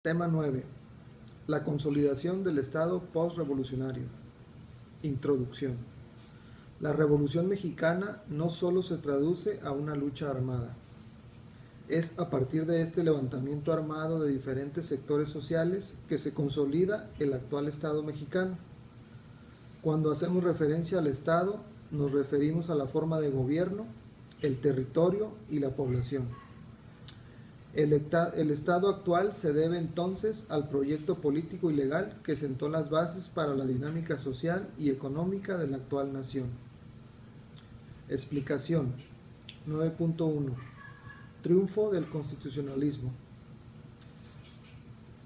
Tema 9. La consolidación del Estado postrevolucionario. Introducción. La Revolución Mexicana no solo se traduce a una lucha armada. Es a partir de este levantamiento armado de diferentes sectores sociales que se consolida el actual Estado mexicano. Cuando hacemos referencia al Estado, nos referimos a la forma de gobierno, el territorio y la población. El Estado actual se debe entonces al proyecto político y legal que sentó las bases para la dinámica social y económica de la actual nación. Explicación 9.1. Triunfo del constitucionalismo.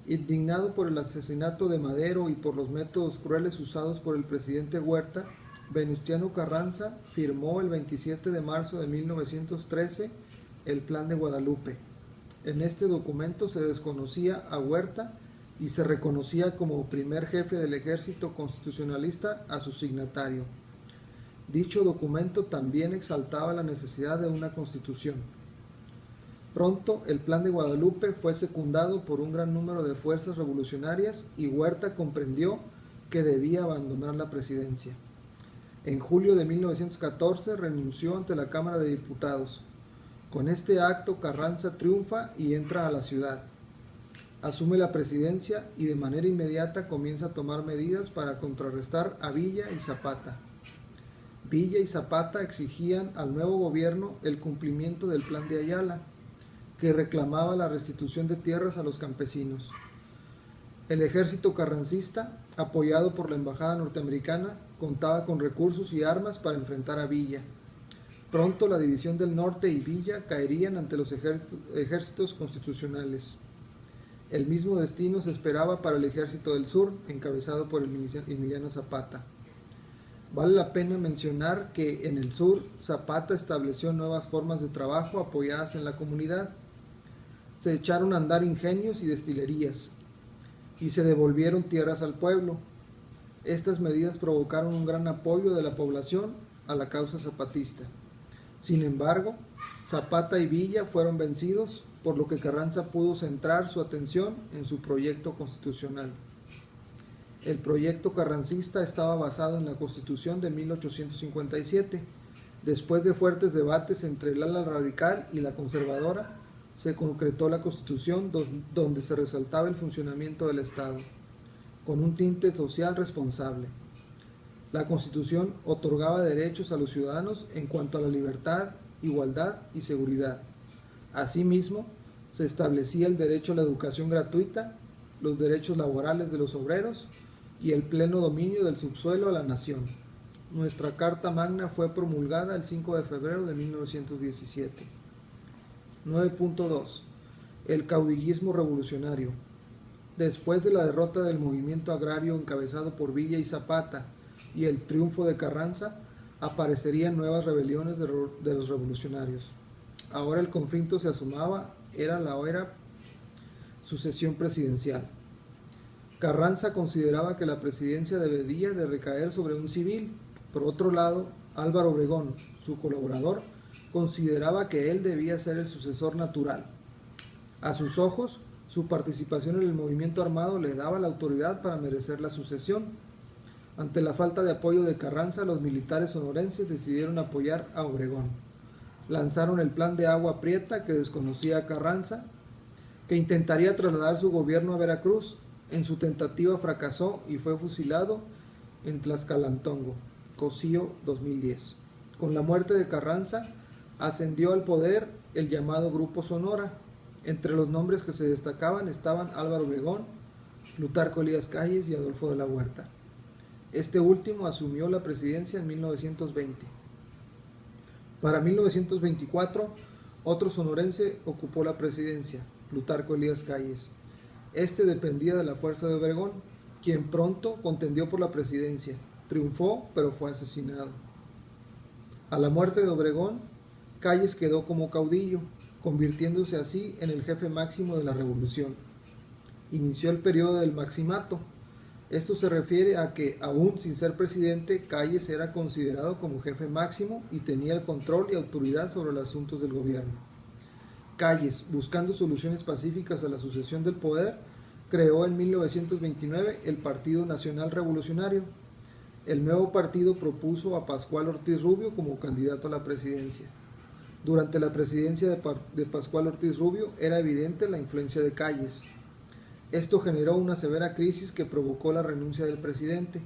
Indignado por el asesinato de Madero y por los métodos crueles usados por el presidente Huerta, Venustiano Carranza firmó el 27 de marzo de 1913 el Plan de Guadalupe. En este documento se desconocía a Huerta y se reconocía como primer jefe del ejército constitucionalista a su signatario. Dicho documento también exaltaba la necesidad de una constitución. Pronto el Plan de Guadalupe fue secundado por un gran número de fuerzas revolucionarias y Huerta comprendió que debía abandonar la presidencia. En julio de 1914 renunció ante la Cámara de Diputados. Con este acto Carranza triunfa y entra a la ciudad. Asume la presidencia y de manera inmediata comienza a tomar medidas para contrarrestar a Villa y Zapata. Villa y Zapata exigían al nuevo gobierno el cumplimiento del Plan de Ayala, que reclamaba la restitución de tierras a los campesinos. El ejército carrancista, apoyado por la embajada norteamericana, contaba con recursos y armas para enfrentar a Villa. Pronto la división del norte y Villa caerían ante los ejércitos constitucionales. El mismo destino se esperaba para el ejército del sur, encabezado por Emiliano Zapata. Vale la pena mencionar que en el sur Zapata estableció nuevas formas de trabajo apoyadas en la comunidad. Se echaron a andar ingenios y destilerías y se devolvieron tierras al pueblo. Estas medidas provocaron un gran apoyo de la población a la causa zapatista. Sin embargo, Zapata y Villa fueron vencidos, por lo que Carranza pudo centrar su atención en su proyecto constitucional. El proyecto carrancista estaba basado en la Constitución de 1857. Después de fuertes debates entre el ala radical y la conservadora, se concretó la Constitución donde se resaltaba el funcionamiento del Estado, con un tinte social responsable. La Constitución otorgaba derechos a los ciudadanos en cuanto a la libertad, igualdad y seguridad. Asimismo, se establecía el derecho a la educación gratuita, los derechos laborales de los obreros y el pleno dominio del subsuelo a la nación. Nuestra Carta Magna fue promulgada el 5 de febrero de 1917. 9.2. El caudillismo revolucionario. Después de la derrota del movimiento agrario encabezado por Villa y Zapata y el triunfo de Carranza, aparecerían nuevas rebeliones de los revolucionarios. Ahora el conflicto se asomaba, era la sucesión presidencial. Carranza consideraba que la presidencia debería de recaer sobre un civil. Por otro lado, Álvaro Obregón, su colaborador, consideraba que él debía ser el sucesor natural. A sus ojos, su participación en el movimiento armado le daba la autoridad para merecer la sucesión. Ante la falta de apoyo de Carranza, los militares sonorenses decidieron apoyar a Obregón. Lanzaron el plan de Agua Prieta, que desconocía a Carranza, que intentaría trasladar su gobierno a Veracruz. En su tentativa fracasó y fue fusilado en Tlaxcalantongo, Cosío 2010. Con la muerte de Carranza, ascendió al poder el llamado Grupo Sonora. Entre los nombres que se destacaban estaban Álvaro Obregón, Plutarco Elías Calles y Adolfo de la Huerta. Este último asumió la presidencia en 1920. Para 1924, otro sonorense ocupó la presidencia, Plutarco Elías Calles. Este dependía de la fuerza de Obregón, quien pronto contendió por la presidencia. Triunfó, pero fue asesinado. A la muerte de Obregón, Calles quedó como caudillo, convirtiéndose así en el jefe máximo de la revolución. Inició el periodo del maximato. Esto se refiere a que, aún sin ser presidente, Calles era considerado como jefe máximo y tenía el control y autoridad sobre los asuntos del gobierno. Calles, buscando soluciones pacíficas a la sucesión del poder, creó en 1929 el Partido Nacional Revolucionario. El nuevo partido propuso a Pascual Ortiz Rubio como candidato a la presidencia. Durante la presidencia de Pascual Ortiz Rubio era evidente la influencia de Calles. Esto generó una severa crisis que provocó la renuncia del presidente.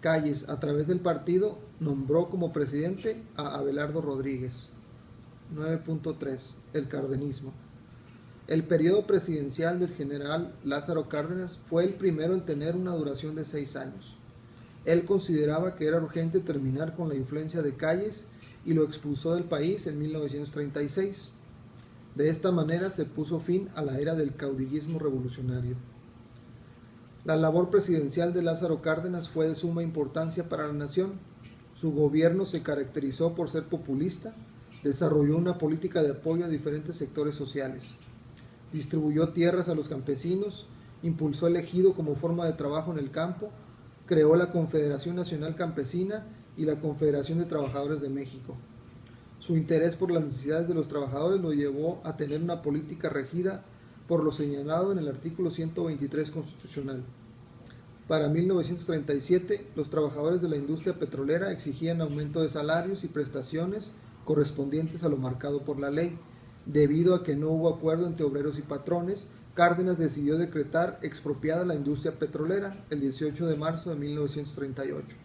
Calles, a través del partido, nombró como presidente a Abelardo Rodríguez. 9.3. El cardenismo. El periodo presidencial del general Lázaro Cárdenas fue el primero en tener una duración de 6 años. Él consideraba que era urgente terminar con la influencia de Calles y lo expulsó del país en 1936. De esta manera se puso fin a la era del caudillismo revolucionario. La labor presidencial de Lázaro Cárdenas fue de suma importancia para la nación. Su gobierno se caracterizó por ser populista, desarrolló una política de apoyo a diferentes sectores sociales, distribuyó tierras a los campesinos, impulsó el ejido como forma de trabajo en el campo, creó la Confederación Nacional Campesina y la Confederación de Trabajadores de México. Su interés por las necesidades de los trabajadores lo llevó a tener una política regida por lo señalado en el artículo 123 constitucional. Para 1937, los trabajadores de la industria petrolera exigían aumento de salarios y prestaciones correspondientes a lo marcado por la ley. Debido a que no hubo acuerdo entre obreros y patrones, Cárdenas decidió decretar expropiada la industria petrolera el 18 de marzo de 1938.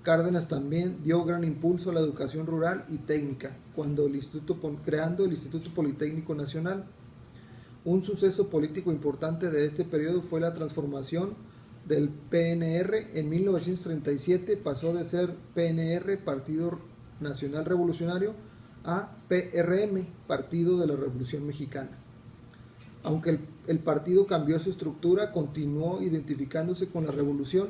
Cárdenas también dio gran impulso a la educación rural y técnica, creando el Instituto Politécnico Nacional. Un suceso político importante de este periodo fue la transformación del PNR. En 1937 pasó de ser PNR, Partido Nacional Revolucionario, a PRM, Partido de la Revolución Mexicana. Aunque el partido cambió su estructura, continuó identificándose con la revolución,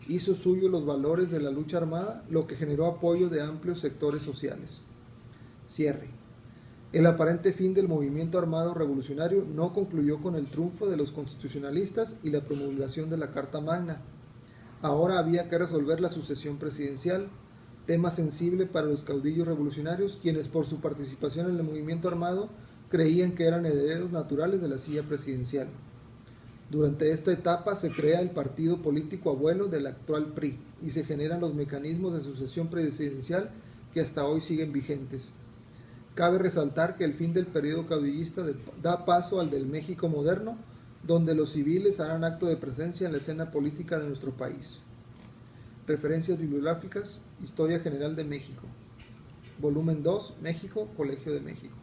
hizo suyo los valores de la lucha armada, lo que generó apoyo de amplios sectores sociales. Cierre. El aparente fin del movimiento armado revolucionario no concluyó con el triunfo de los constitucionalistas y la promulgación de la Carta Magna. Ahora había que resolver la sucesión presidencial, tema sensible para los caudillos revolucionarios, quienes por su participación en el movimiento armado creían que eran herederos naturales de la silla presidencial. Durante esta etapa se crea el partido político abuelo del actual PRI y se generan los mecanismos de sucesión presidencial que hasta hoy siguen vigentes. Cabe resaltar que el fin del periodo caudillista da paso al del México moderno, donde los civiles harán acto de presencia en la escena política de nuestro país. Referencias bibliográficas: Historia General de México. Volumen 2, México, Colegio de México.